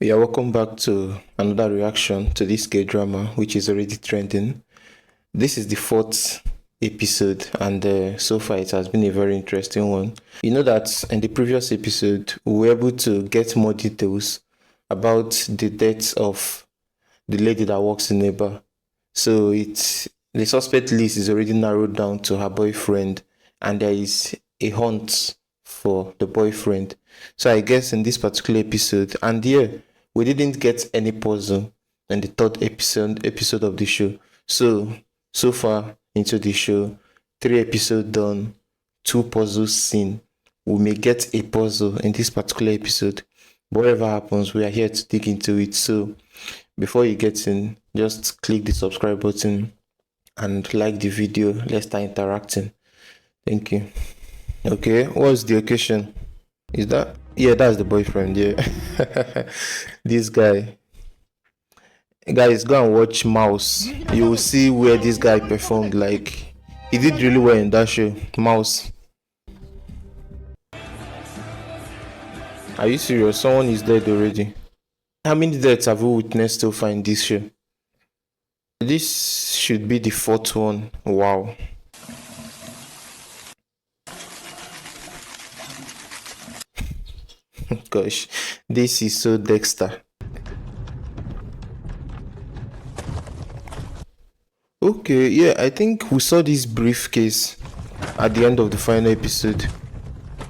Yeah, welcome back to another reaction to this Kdrama, which is already trending. This is the fourth episode, and so far it has been a very interesting one. You know that in the previous episode, we were able to get more details about the death of the lady that works in a bar. So the suspect list is already narrowed down to her boyfriend, and there is a hunt for the boyfriend. So I guess in this particular episode, and yeah, we didn't get any puzzle in the third episode of the show. So far into the show, 3 episodes done, 2 puzzles seen. We may get a puzzle in this particular episode. But whatever happens, we are here to dig into it. So before you get in, just click the subscribe button and like the video. Let's start interacting. Thank you. Okay, what's the occasion? Is that? Yeah, that's the boyfriend. Yeah. This guy. Guys, go and watch Mouse. You will see where this guy performed. Like, he did really well in that show. Mouse. Are you serious? Someone is dead already. How many deaths have we witnessed so far in this show? This should be the fourth one. Wow. Gosh, this is so Dexter. Okay, yeah, I think we saw this briefcase at the end of the final episode.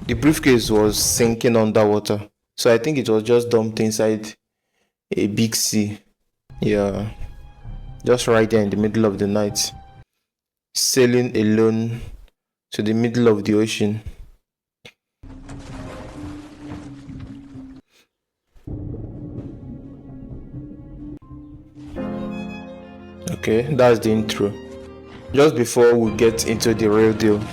The briefcase was sinking underwater, so I think it was just dumped inside a big sea. Yeah, just right there in the middle of the night, sailing alone to the middle of the ocean. Okay, that's the intro. Just before we get into the real deal,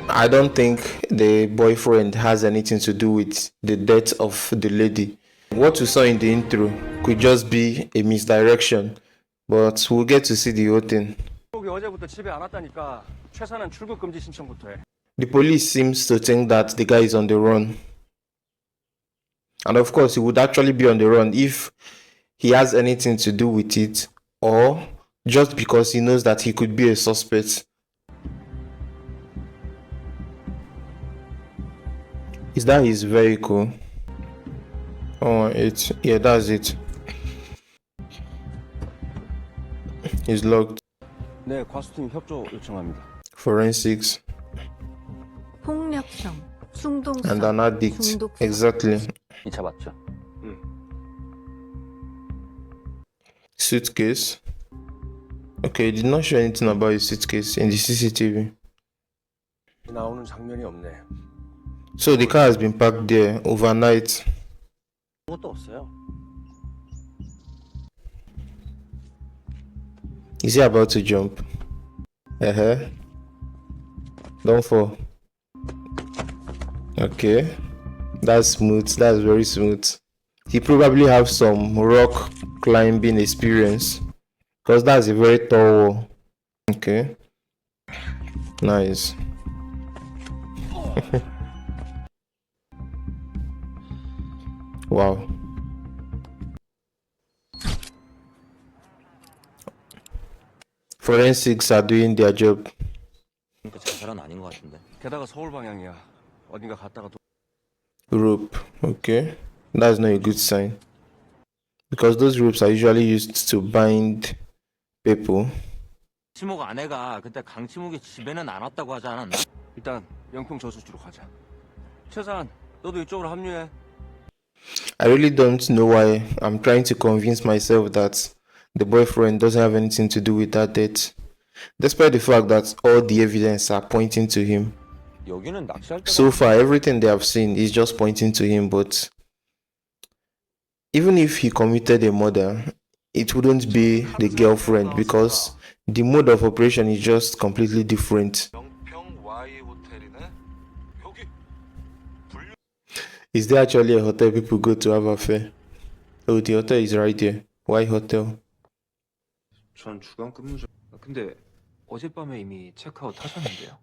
I don't think the boyfriend has anything to do with the death of the lady. What we saw in the intro could just be a misdirection, but we'll get to see the whole thing. The police seems to think that the guy is on the run. And of course, he would actually be on the run if he has anything to do with it, or just because he knows that he could be a suspect. Is that his vehicle? Oh, yeah, that's it. It's locked. 네, 과수팀 협조 요청합니다. Forensics. 폭력성, 충동성, And an addict. Exactly. 이 차 맞죠? Suitcase. Okay, did not show anything about his suitcase in the CCTV. 나오는 장면이 없네. So the car has been parked there overnight. 아무것도 없어요. Is he about to jump? Don't fall. Okay, that's smooth. That's very smooth. He probably have some rock climbing experience, because that's a very tall wall. Okay, nice. Wow. Forensics are doing their job. 자살은 아닌 것 같은데. 게다가 서울 방향이야. 어딘가 갔다가 또. Rope. Okay, that's not a good sign, because those ropes are usually used to bind people. 치목 아내가 그때 강치목이 집에는 안 왔다고 하지 않았나? 일단 영평 저수지로 가자. 최산, 너도 이쪽으로 합류해. I really don't know why I'm trying to convince myself that the boyfriend doesn't have anything to do with that death, despite the fact that all the evidence are pointing to him. 여기는 낚시할 때가 So far, everything they have seen is just pointing to him, but even if he committed a murder, it wouldn't be the girlfriend, because the mode of operation is just completely different. Is there actually a hotel people go to have affair? Oh, the hotel is right there. Why hotel? 전 주간 근무자. 근데 어젯밤에 이미 체크아웃 하셨는데요.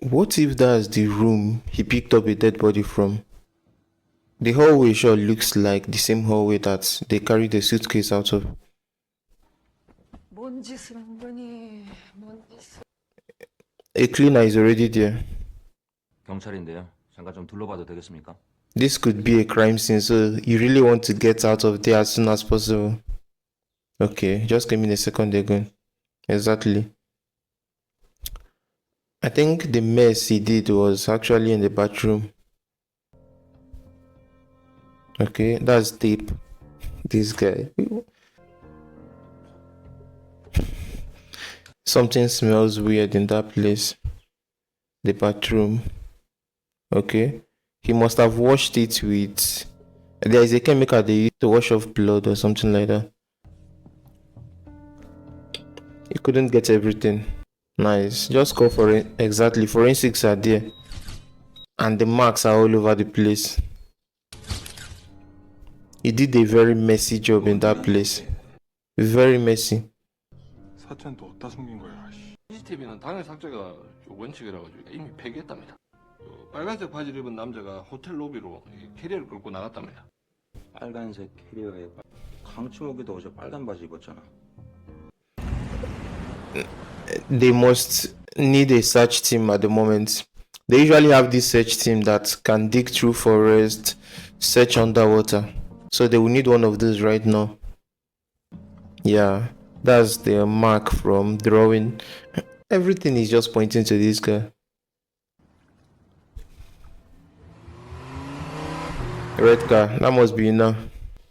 What if that's the room he picked up a dead body from? The hallway sure looks like the same hallway that they carried the suitcase out of. 뭔 짓을 한 거니? 뭔 짓을? A cleaner is already there. 경찰인데요. 잠깐 좀 둘러봐도 되겠습니까? This could be a crime scene, so you really want to get out of there as soon as possible. Okay, just give me a second again. Exactly. I think the mess he did was actually in the bathroom. Okay, that's tape. This guy. Something smells weird in that place. The bathroom. Okay. He must have washed it with... There is a chemical they use to wash off blood or something like that. He couldn't get everything. Nice. Just go for it. Exactly. Forensics are there. And the marks are all over the place. He did a very messy job in that place. Very messy. 사체는 또 어디다 숨긴 거야? CCTV는 당일 삭제가 원칙이라 가지고 이미 폐기했답니다. 빨간색 바지를 입은 남자가 호텔 로비로 캐리어를 끌고 나갔답니다. 빨간색 캐리어에 강치목이도 어제 빨간 바지 입었잖아. They must need a search team at the moment. They usually have this search team that can dig through forest, search underwater. So they will need one of those right now. Yeah, that's the mark from drawing. Everything is just pointing to this guy. Red car, that must be enough.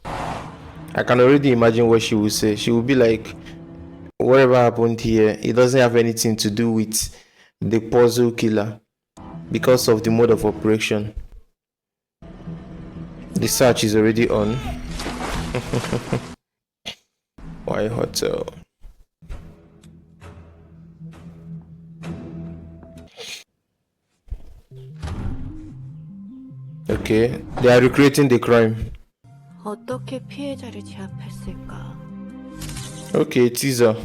I can already imagine what she will say. She will be like, whatever happened here, it doesn't have anything to do with the puzzle killer because of the mode of operation. The search is already on. Why hotel? Okay, they are recreating the crime. 어떻게 피해자를 제압했을까? Okay, teaser.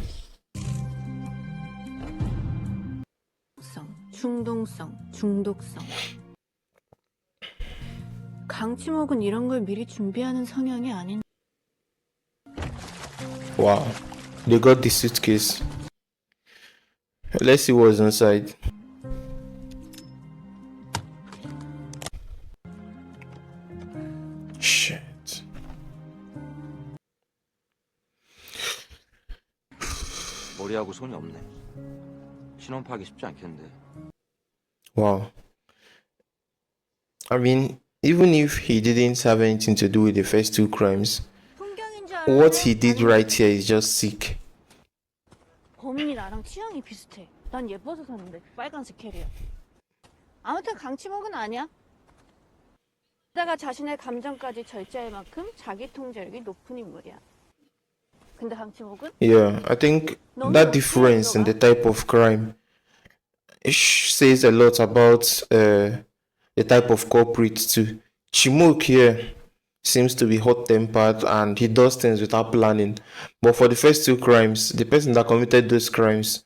충동성, 중독성. 강치목은 이런 걸 미리 준비하는 성향이 아닌. Wow, they got the suitcase. Let's see what's inside. Shit. 머리하고 손이 없네. 신원 파악이 쉽지 않겠는데. Wow. I mean, even if he didn't have anything to do with the first two crimes, what he did right here is just sick. 범인이 나랑 취향이 비슷해. 난 예뻐서 샀는데 빨간색 캐리어. 아무튼 강치목은 아니야. 게다가 자신의 감정까지 절제할 만큼 자기 통제력이 높은 인물이야. 근데 강치목은 Yeah, I think that difference in the type of crime says a lot about the type of culprit too. Chimuk here seems to be hot-tempered and he does things without planning. But for the first two crimes, the person that committed those crimes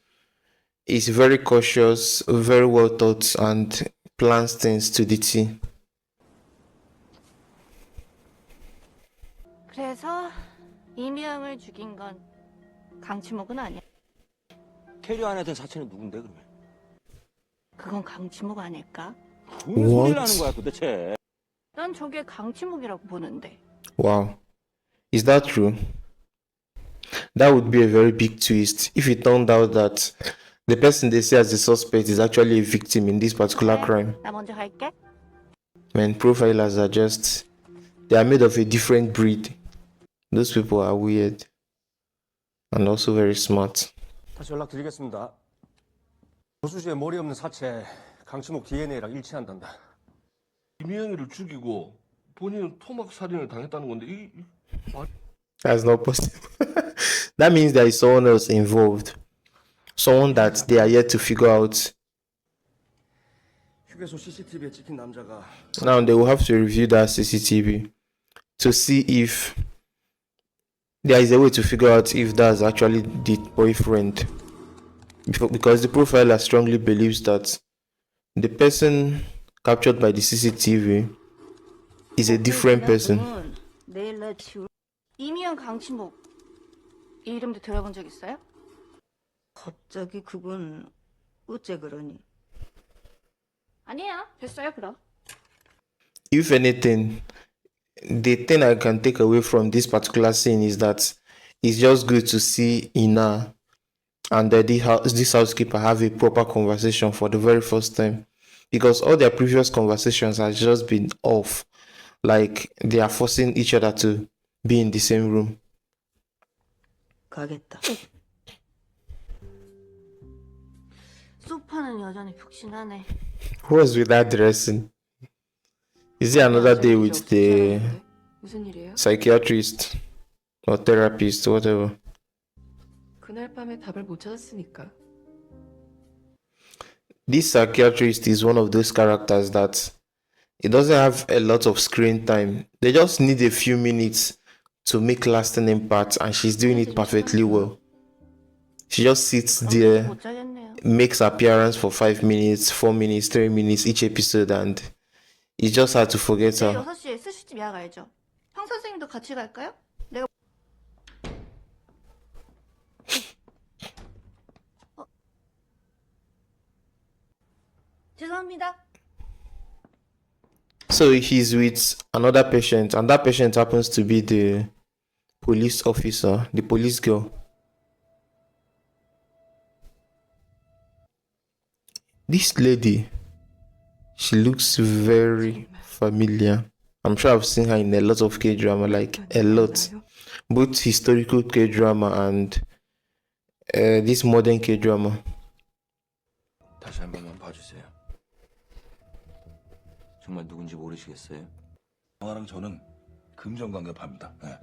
is very cautious, very well thought, and plans things to the T. 그래서 이미영을 죽인 건 강치목은 아니야. 캐리어 안에 든 사체는 누군데 그러면? 그건 강치목 아닐까? 무슨 소리를 하는 거야 도대체? 난 저게 강치목이라고 보는데. Wow. Is that true? That would be a very big twist if it turned out that the person they see as the suspect is actually a victim in this particular crime. 나 먼저 갈게. Man, profilers are just... They are made of a different breed. Those people are weird. And also very smart. 다시 연락드리겠습니다. 조수지의 머리 없는 사체 강치목 DNA랑 일치한단다. 이미영이를 죽이고 본인은 토막 살인을 당했다는 건데 That's not possible. That means there is someone else involved. Someone that they are yet to figure out. 휴게소 CCTV에 찍힌 남자가 Now they will have to review that CCTV to see if there is a way to figure out if that's actually the boyfriend. Because the profiler strongly believes that the person captured by the CCTV is a different person. 내일 나 지울. 이미연 강치목. 이 이름도 들어본 적 있어요? 갑자기 그건 어째 그러니? 아니야. 됐어요, 그럼. If anything, the thing I can take away from this particular scene is that it's just good to see Ina and this housekeeper have a proper conversation for the very first time, because all their previous conversations has just been off, like they are forcing each other to be in the same room. 가겠다. 소파는 여전히 푹신하네. What's with that dressing? Is it another day with the 무슨 일이에요? psychiatrist or therapist, whatever? 그날 밤에 답을 못 찾았으니까. This psychiatrist is one of those characters that it doesn't have a lot of screen time. They just need a few minutes to make lasting impact, and she's doing it perfectly well. She just sits there, 못 자겠네요. makes appearance for 5 minutes, 4 minutes, 3 minutes each episode, and it's just hard to forget 내일 her. 6시에 스시집 예약 알죠? 형 선생님도 같이 갈까요? 내가 죄송합니다. So he's with another patient, and that patient happens to be the police officer, the police girl. This lady, she looks very familiar. I'm sure I've seen her in a lot of K-drama, like a lot. Both historical K-drama and this modern K-drama. 다시 한 번만 봐주세요. 정말 누군지 모르시겠어요? 영화랑 저는 금전관계파입니다. 다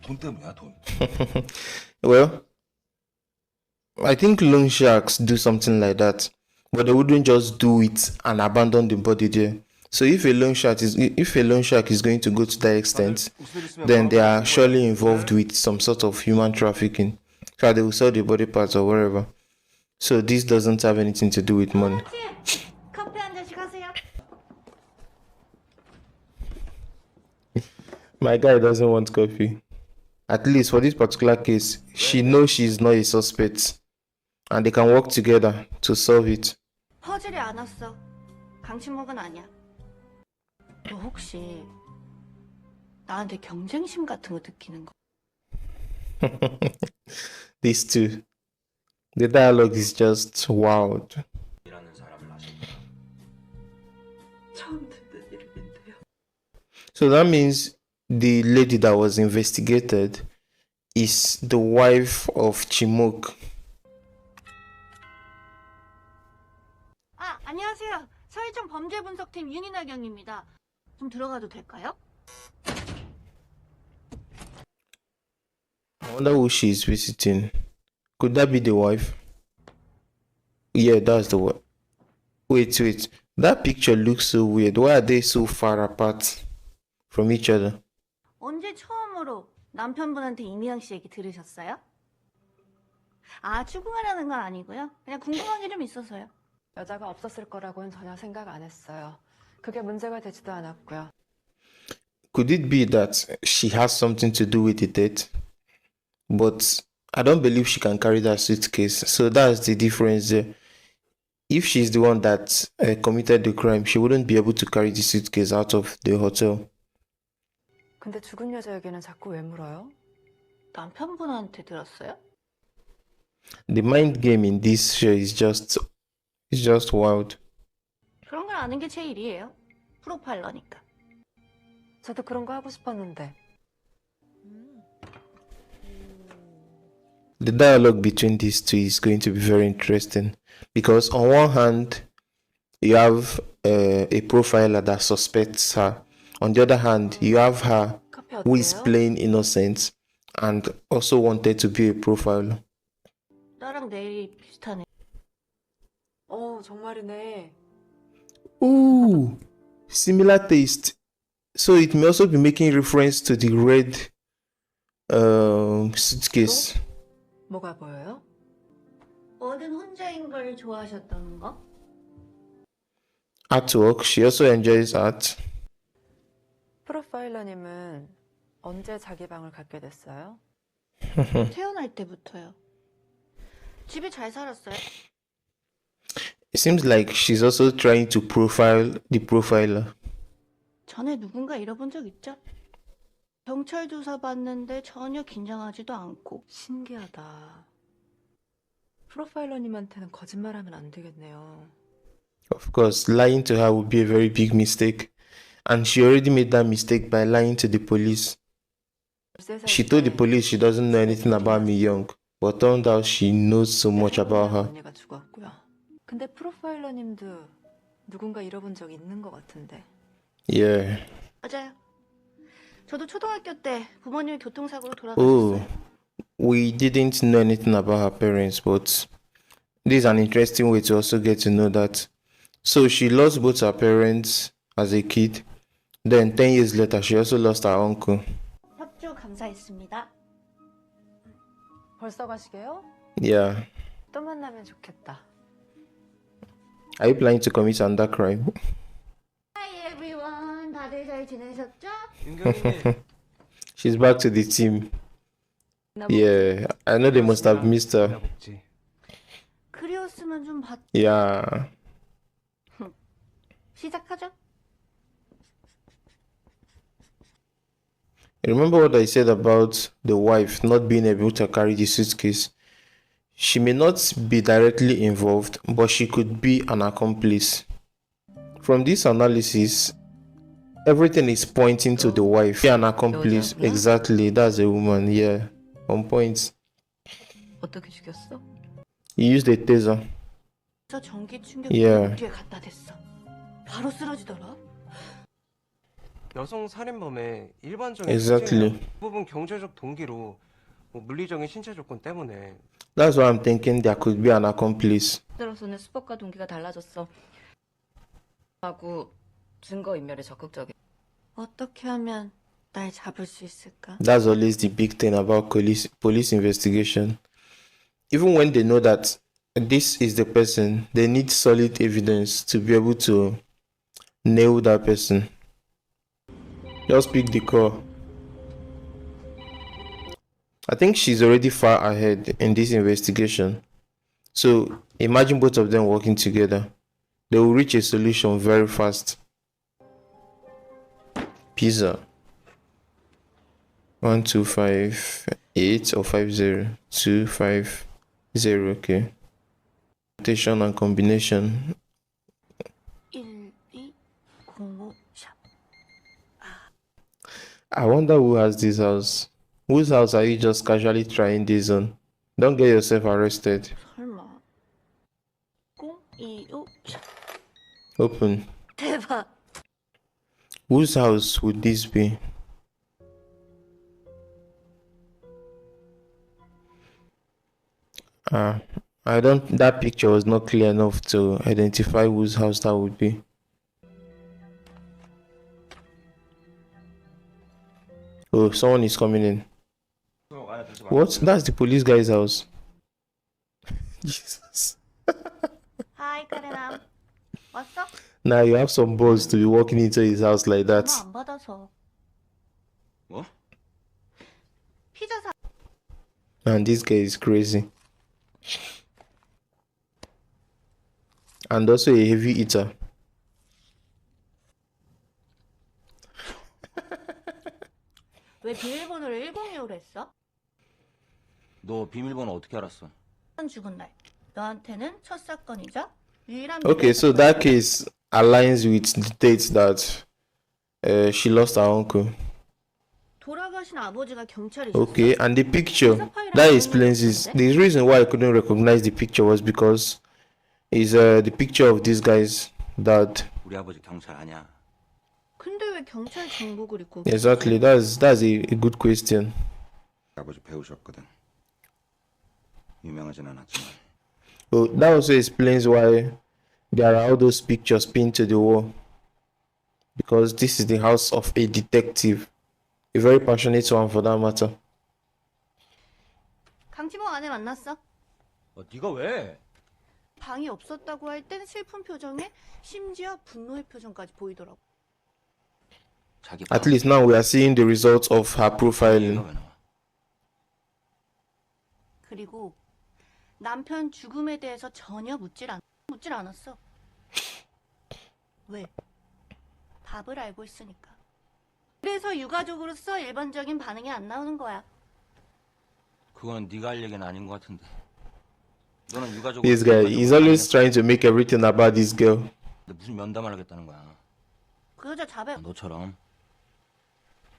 돈 때문이야, 돈. Well, I think loan sharks do something like that, but they wouldn't just do it and abandon the body there. So if a loan shark is going to go to that extent, then they are surely involved with some sort of human trafficking. So they will sell the body parts or whatever. So this doesn't have anything to do with money. 커피 한 잔씩 하세요. My guy doesn't want coffee. At least for this particular case, she knows she's not a suspect, and they can work together to solve it. 퍼즐이 안 왔어. 강치목은 아니야. 너 혹시 나한테 경쟁심 같은 거 느끼는 거? These two. The dialogue is just wild. 이라는 사람을 아십니까? 처음 듣는 이름인데요. So that means the lady that was investigated is the wife of Chimok. 아, 안녕하세요. 서희정 범죄분석팀 윤이나경입니다. 좀 들어가도 될까요? I wonder who she is visiting. Could that be the wife? Yeah, that's the wife. Wait. That picture looks so weird. Why are they so far apart from each other? 언제 처음으로 남편분한테 이미영 씨 얘기 들으셨어요? 아, 추궁하려는 건 아니고요. 그냥 궁금한 게 좀 있어서요. 여자가 없었을 거라고는 전혀 생각 안 했어요. 그게 문제가 되지도 않았고요. Could it be that she has something to do with the death? But I don't believe she can carry that suitcase. So that's the difference there. If she's the one that committed the crime, she wouldn't be able to carry the suitcase out of the hotel. 근데 죽은 여자 얘기는 자꾸 왜 물어요? 남편분한테 들었어요? The mind game in this show is just wild. 그런 걸 아는 게 제 일이에요. 프로파일러니까. 저도 그런 거 하고 싶었는데. The dialogue between these two is going to be very interesting, because on one hand you have a profiler that suspects her. On the other hand, you have her 카페 who is 어때요? playing innocent and also wanted to be a profiler. 나랑 내일이 비슷하네. 정말이네. Ooh, similar taste. So it may also be making reference to the red suitcase. 뭐가 보여요? 뭐든 혼자인 걸 좋아하셨다는 거? Artwork. She also enjoys art. 프로파일러님은 언제 자기 방을 갖게 됐어요? 태어날 때부터요. 집이 잘 살았어요. It seems like she's also trying to profile the profiler. 전에 누군가 잃어본 적 있죠? 경찰 조사 받는데 전혀 긴장하지도 않고. 신기하다. 프로파일러님한테는 거짓말하면 안 되겠네요. Of course, lying to her would be a very big mistake. And she already made that mistake by lying to the police. She told the police she doesn't know anything about me young, but turned out she knows so much about her. 언니가 죽었고요. 근데 프로파일러님도 누군가 잃어본 적 있는 것 같은데. Yeah. 맞아요. 저도 초등학교 때 부모님이 교통사고로 Oh, 돌아가셨어요. we didn't know anything about her parents, but this is an interesting way to also get to know that. So she lost both her parents as a kid. Then 10 years later, she also lost her uncle. 협조 감사했습니다. 벌써 가시게요? Yeah. 또 만나면 좋겠다. Are you planning to commit another crime? Hi everyone. 다들 잘 지내셨죠? 윤경이님. She's back to the team. Yeah, I know they must have missed her. 복지. 그리웠으면 좀 봤. Yeah. 시작하죠. Remember what I said about the wife not being able to carry the suitcase? She may not be directly involved, but she could be an accomplice. From this analysis, everything is pointing to the wife. Be an accomplice. Exactly, that's a woman, yeah. On point. 어떻게 죽였어? He used a taser. 그래서 전기 충격 Yeah. 뒤에 갖다 댔어. 바로 쓰러지더라. 여성 살인범의 일반적인 Exactly. 특징은 대부분 경제적 동기로 물리적인 신체 조건 때문에 That's why I'm thinking there could be an accomplice. 들어서는 수법과 동기가 달라졌어. 하고 증거인멸에 적극적이. 어떻게 하면 날 잡을 수 있을까? That's always the big thing about police investigation. Even when they know that this is the person, they need solid evidence to be able to nail that person. Just pick the call. I think she's already far ahead in this investigation. So imagine both of them working together. They will reach a solution very fast. Pizza. 1258 or 50250. Okay. Rotation and combination. 1205 샵. I wonder who has this house. Whose house are you just casually trying this on? Don't get yourself arrested. 설마. 025 샵. Open. 대박. Whose house would this be? That picture was not clear enough to identify whose house that would be. Oh, someone is coming in. What? That's the police guy's house. Jesus. 하이 카레남. 왔어? Now you have some balls to be walking into his house like that. 전화 안 받아서. 뭐? 피자 사. And this guy is crazy. And also a heavy eater. 왜 비밀번호를 102로 했어? 너 비밀번호 어떻게 알았어? 죽은 날. 너한테는 첫 사건이자 유일한. Okay, so that case aligns with the date that she lost her uncle. 돌아가신 아버지가 경찰이셨어. Okay, and the picture that explains this. The reason why I couldn't recognize the picture was because it's the picture of this guy's dad. 우리 아버지 경찰 아니야. 근데 왜 경찰 정복을 입고? Exactly, that's a good question. 아버지 배우셨거든. 유명하진 않았지만. Oh, that also explains why there are all those pictures pinned to the wall. Because this is the house of a detective. A very passionate one for that matter. 강치봉 안에 만났어? 네가 왜? 방이 없었다고 할 땐 슬픈 표정에 심지어 분노의 표정까지 보이더라고. 자기 At least now we are seeing the results of her profiling. 왜 나와? 그리고 남편 죽음에 대해서 전혀 묻질 않았어. 왜? 답을 알고 있으니까. 그래서 유가족으로서 일반적인 반응이 안 나오는 거야. 그거는 네가 할 얘기는 아닌 것 같은데. 너는 유가족으로 This guy, he's always trying to make everything about this girl. 근데 무슨 면담을 하겠다는 거야? 그 여자 자백. 너처럼.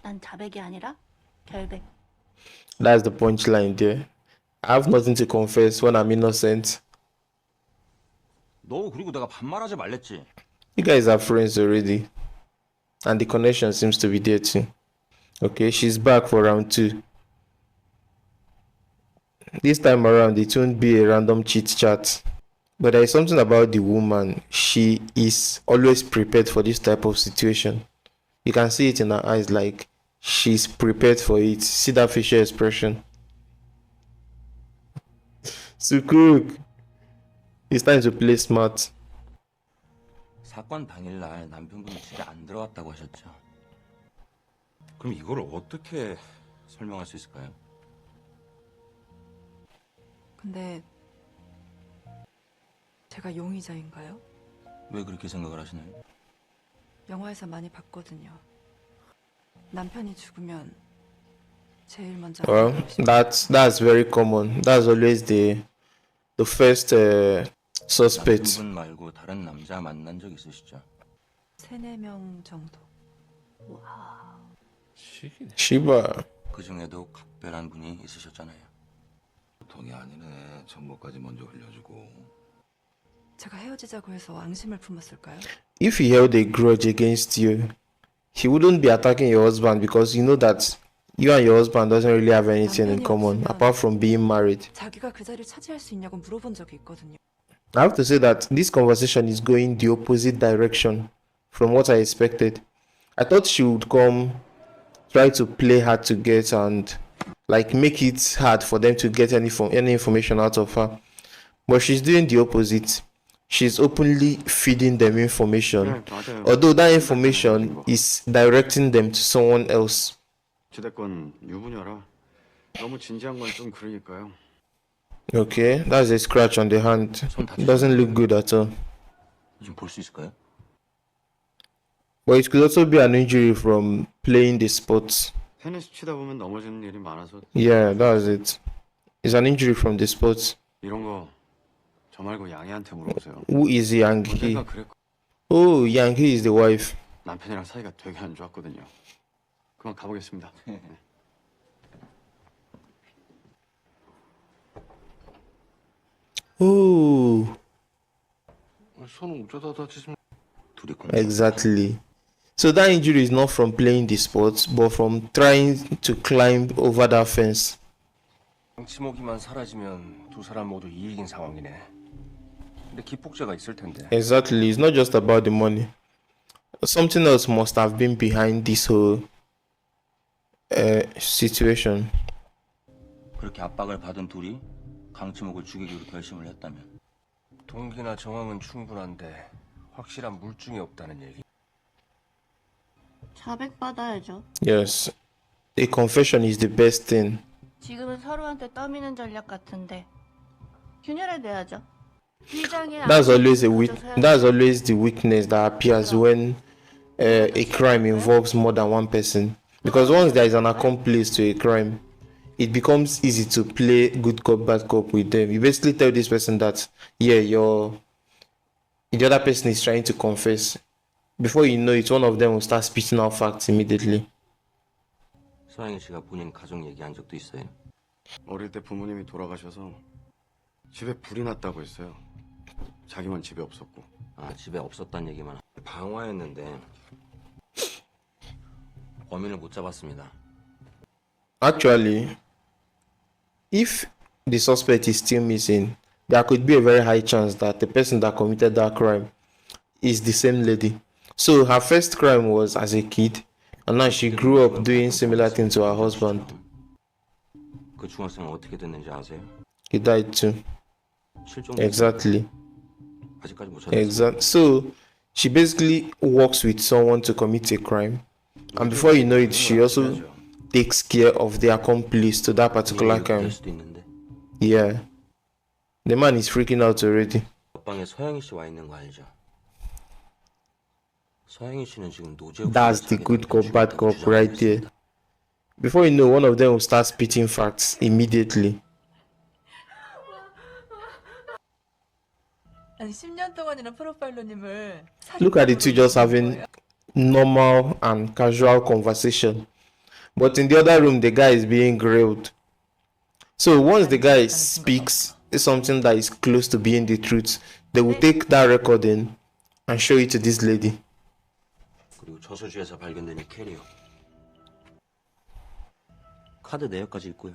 난 자백이 아니라 결백. That's the punchline there. I have nothing to confess when I'm innocent. 너 그리고 내가 반말하지 말랬지. You guys are friends already. And the connection seems to be there too. Okay, she's back for round 2. This time around, it won't be a random chit chat. But there is something about the woman. She is always prepared for this type of situation. You can see it in her eyes, like she's prepared for it. See that facial expression. Suk-ku, it's time to play smart. 사건 당일날 남편분이 집에 안 들어왔다고 하셨죠? 그럼 이걸 어떻게 설명할 수 있을까요? 근데 제가 용의자인가요? 왜 그렇게 생각을 하시나요? 영화에서 많이 봤거든요. 남편이 죽으면 제일 먼저 Well, that's very common. That's always the first suspect. 남편분 말고 다른 남자 만난 적 있으시죠? 3-4명 정도. Shiba. 그 중에도 각별한 분이 있으셨잖아요. 보통이 아니네. 정보까지 먼저 흘려주고. 제가 헤어지자고 해서 앙심을 품었을까요? If he held a grudge against you, he wouldn't be attacking your husband because you know that you and your husband doesn't really have anything in common apart from being married. 자기가 그 자리를 차지할 수 있냐고 물어본 적이 있거든요. I have to say that this conversation is going the opposite direction from what I expected. I thought she would come, try to play hard to get and like make it hard for them to get any information out of her. But she's doing the opposite. She's openly feeding them information, although that information is directing them to someone else. 어찌됐건 유부녀라 너무 진지한 건 좀 그러니까요. Okay, that's a scratch on the hand. Doesn't look good at all. 좀 볼 수 있을까요? But it could also be an injury from playing the sports. 테니스 치다 보면 넘어지는 일이 많아서 Yeah, that's it. It's an injury from the sports. 이런 거 저 말고 양이한테 물어보세요. Who is Yang Hee? 내가 그랬고 Oh, Yang Hee is the wife. 남편이랑 사이가 되게 안 좋았거든요. 그만 가보겠습니다. Oh, 손은 어쩌다 다치시면 둘이 exactly. So that injury is not from playing the sports, but from trying to climb over that fence. 강치목이만 사라지면 두 사람 모두 이익인 상황이네. 근데 기폭제가 있을 텐데. Exactly. It's not just about the money. Something else must have been behind this whole situation. 그렇게 압박을 받은 둘이 강치목을 죽이기로 결심을 했다면 동기나 정황은 충분한데 확실한 물증이 없다는 얘기. 자백 받아야죠. Yes. A confession is the best thing. 지금은 서로한테 떠미는 전략 같은데 균열해내야죠. That's always that's always the weakness that appears when a crime involves more than one person. Because once there is an accomplice to a crime, it becomes easy to play good cop, bad cop with them. You basically tell this person that, yeah, the other person is trying to confess. Before you know it, one of them will start spitting out facts immediately. 서양희 씨가 본인 가족 얘기한 적도 있어요? 어릴 때 부모님이 돌아가셔서 집에 불이 났다고 했어요. 자기만 집에 없었고. 아, 집에 없었단 얘기만 방화했는데 범인을 못 잡았습니다. Actually, if the suspect is still missing, there could be a very high chance that the person that committed that crime is the same lady. So her first crime was as a kid, and now she grew up doing similar things to her husband. 그 중학생은 어떻게 됐는지 아세요? He died too. 실종. Exactly. 아직까지 못 찾았어요. Exactly. So she basically works with someone to commit a crime, And before you know it, she also takes care of the accomplice to that particular crime. Yeah. The man is freaking out already. 옆방에 서영희 씨 와 있는 거 알죠? 서영희 씨는 지금 노재욱 That's the good cop, bad cop right there. Before you know, one of them will start spitting facts immediately. 아니 10년 동안이나 프로파일러님을 Look at the two just having normal and casual conversation. But in the other room, the guy is being grilled. So once the guy speaks something that is close to being the truth, they will take that recording and show it to this lady. 그리고 저수지에서 발견된 이 캐리어. 카드 내역까지 있고요.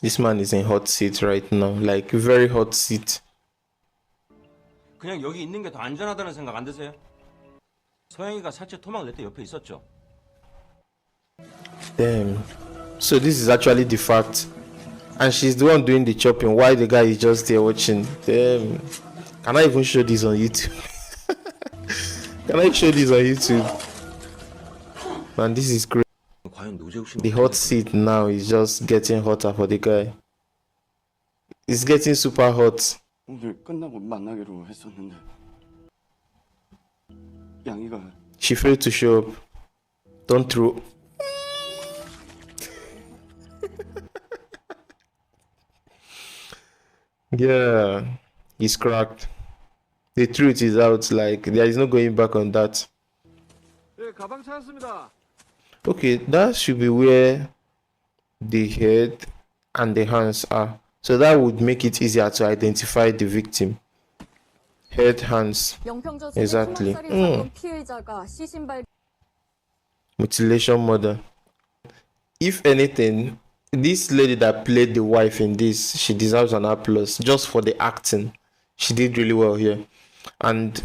This man is in hot seat right now, like very hot seat. 그냥 여기 있는 게 더 안전하다는 생각 안 드세요? 서영이가 살체 토막 낼 때 옆에 있었죠. Damn. So this is actually the fact. And she's the one doing the chopping while the guy is just there watching. Damn. Can I even show this on YouTube? Can I show this on YouTube? Man, this is great. The hot seat now is just getting hotter for the guy. It's getting super hot. 오늘 끝나고 만나기로 했었는데 양이가 She failed to show up. Don't throw. Yeah, he's cracked. The truth is out. Like there is no going back on that. 예, 가방 찾았습니다. Okay, that should be where the head and the hands are. So that would make it easier to identify the victim. Head, hands. Exactly. Mutilation murder. If anything, this lady that played the wife in this, she deserves an applause just for the acting. She did really well here. And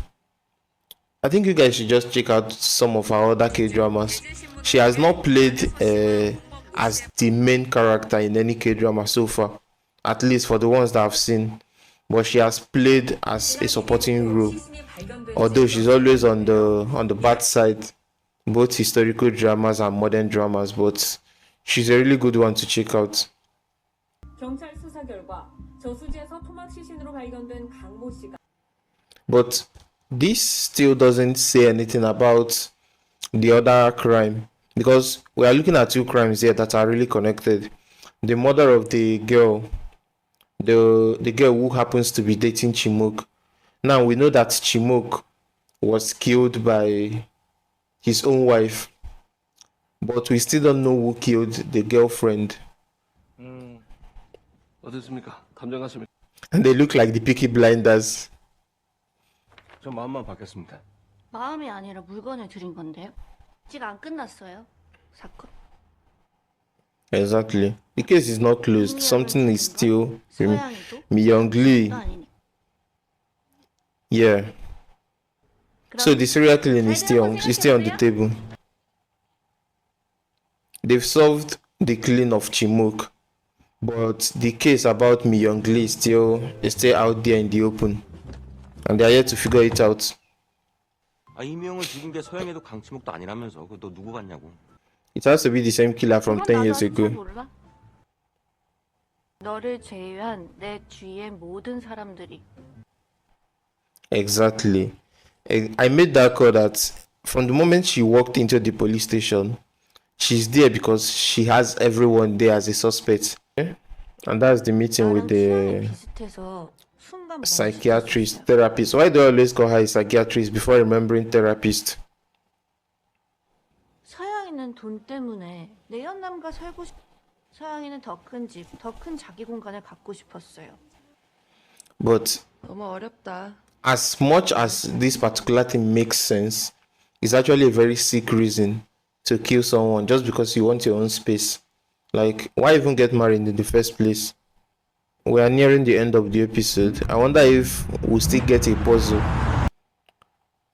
I think you guys should just check out some of her other K-dramas. She has not played as the main character in any K-drama so far, at least for the ones that I've seen. But she has played as a supporting role, although she's always on the bad side, both historical dramas and modern dramas. But she's a really good one to check out. But this still doesn't say anything about the other crime, because we are looking at two crimes here that are really connected. The murder of the girl, the girl who happens to be dating Chimok. Now we know that Chimok was killed by his own wife, but we still don't know who killed the girlfriend. 어떻습니까? 감정하십니까? And they look like the Peaky Blinders. 저 마음만 바뀌었습니다. 마음이 아니라 물건을 들인 건데요. 아직 안 끝났어요. 사건. Exactly. The case is not closed. Something is still Myung-lee. Yeah. So the serial killing is still on the table. They've solved the killing of Chimok, but the case about Myung-lee is still out there in the open, and they are yet to figure it out. 아, 이명을 죽인 게 서영이도 강치목도 아니라면서 그거 너 누구 봤냐고. It has to be the same killer from 10 years ago. 너를 제외한 내 주위의 모든 사람들이. Exactly. I made that call that from the moment she walked into the police station, she's there because she has everyone there as a suspect. And that's the meeting with the psychiatrist, therapist. Why do I always call her a psychiatrist before remembering therapist? 서양이는 돈 때문에 내연남과 살고 싶. 서양이는 더 큰 집, 더 큰 자기 공간을 갖고 싶었어요. But 너무 어렵다. as much as this particular thing makes sense, it's actually a very sick reason to kill someone just because you want your own space. Like, why even get married in the first place? We are nearing the end of the episode. I wonder if we'll still get a puzzle.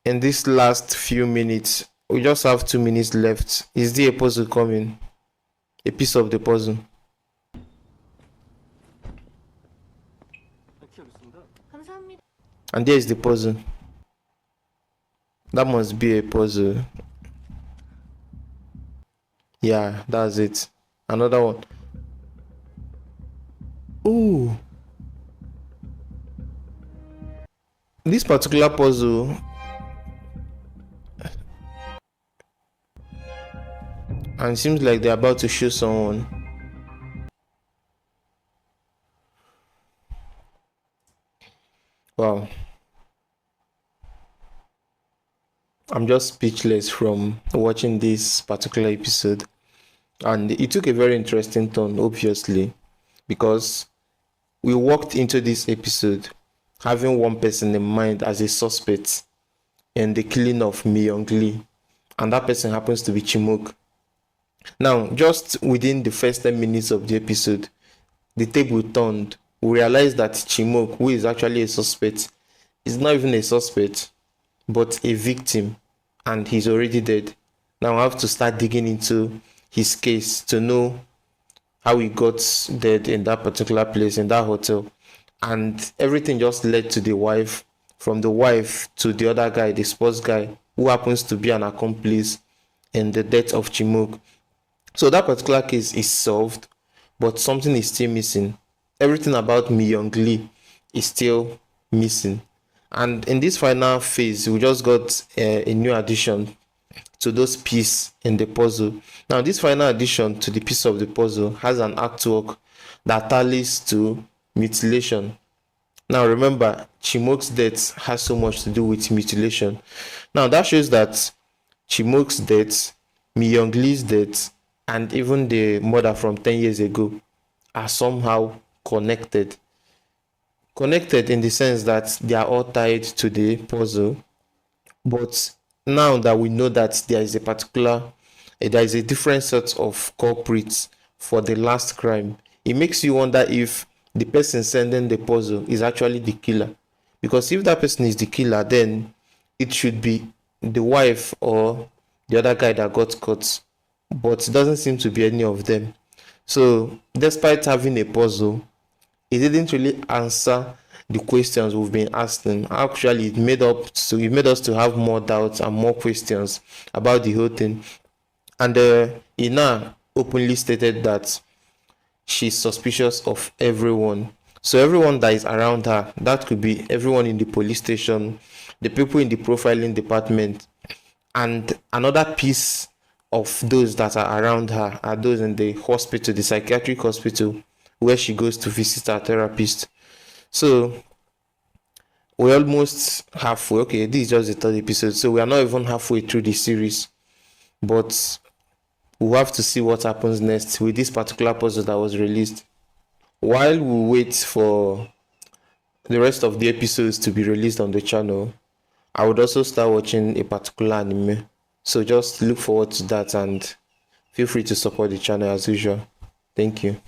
In this last few minutes, we just have 2 minutes left. Is there a puzzle coming? A piece of the puzzle. And there is the puzzle. That must be a puzzle. Yeah, that's it. Another one. Ooh. This particular puzzle, and it seems like they're about to show someone. Wow. I'm just speechless from watching this particular episode. And it took a very interesting turn, obviously, because we walked into this episode having one person in mind as a suspect in the killing of Myung Lee, and that person happens to be Chimok. Now, just within the first 10 minutes of the episode, the table turned. We realized that Chimok, who is actually a suspect, is not even a suspect, but a victim, and he's already dead. Now I have to start digging into his case to know how he got dead in that particular place, in that hotel. And everything just led to the wife, from the wife to the other guy, the sports guy, who happens to be an accomplice in the death of Chimok. So that particular case is solved, but something is still missing. Everything about Myung Lee is still missing. And in this final phase, we just got a new addition to those pieces in the puzzle. Now, this final addition to the piece of the puzzle has an artwork that tallies to mutilation. Now, remember, Chimok's death has so much to do with mutilation. Now, that shows that Chimok's death, Myung Lee's death, and even the murder from 10 years ago are somehow connected. Connected in the sense that they are all tied to the puzzle. But now that we know that there is a different set of culprits for the last crime, it makes you wonder if the person sending the puzzle is actually the killer. Because if that person is the killer, then it should be the wife or the other guy that got caught. But it doesn't seem to be any of them. So, despite having a puzzle, it didn't really answer the questions we've been asking. Actually, it made us to have more doubts and more questions about the whole thing. And Ina openly stated that she's suspicious of everyone. So everyone that is around her, that could be everyone in the police station, the people in the profiling department, and another piece of those that are around her are those in the hospital, the psychiatric hospital, where she goes to visit her therapist. So we're almost halfway. Okay, this is just the third episode, so we are not even halfway through the series. But we'll have to see what happens next with this particular puzzle that was released. While we wait for the rest of the episodes to be released on the channel, I would also start watching a particular anime. So just look forward to that and feel free to support the channel as usual. Thank you.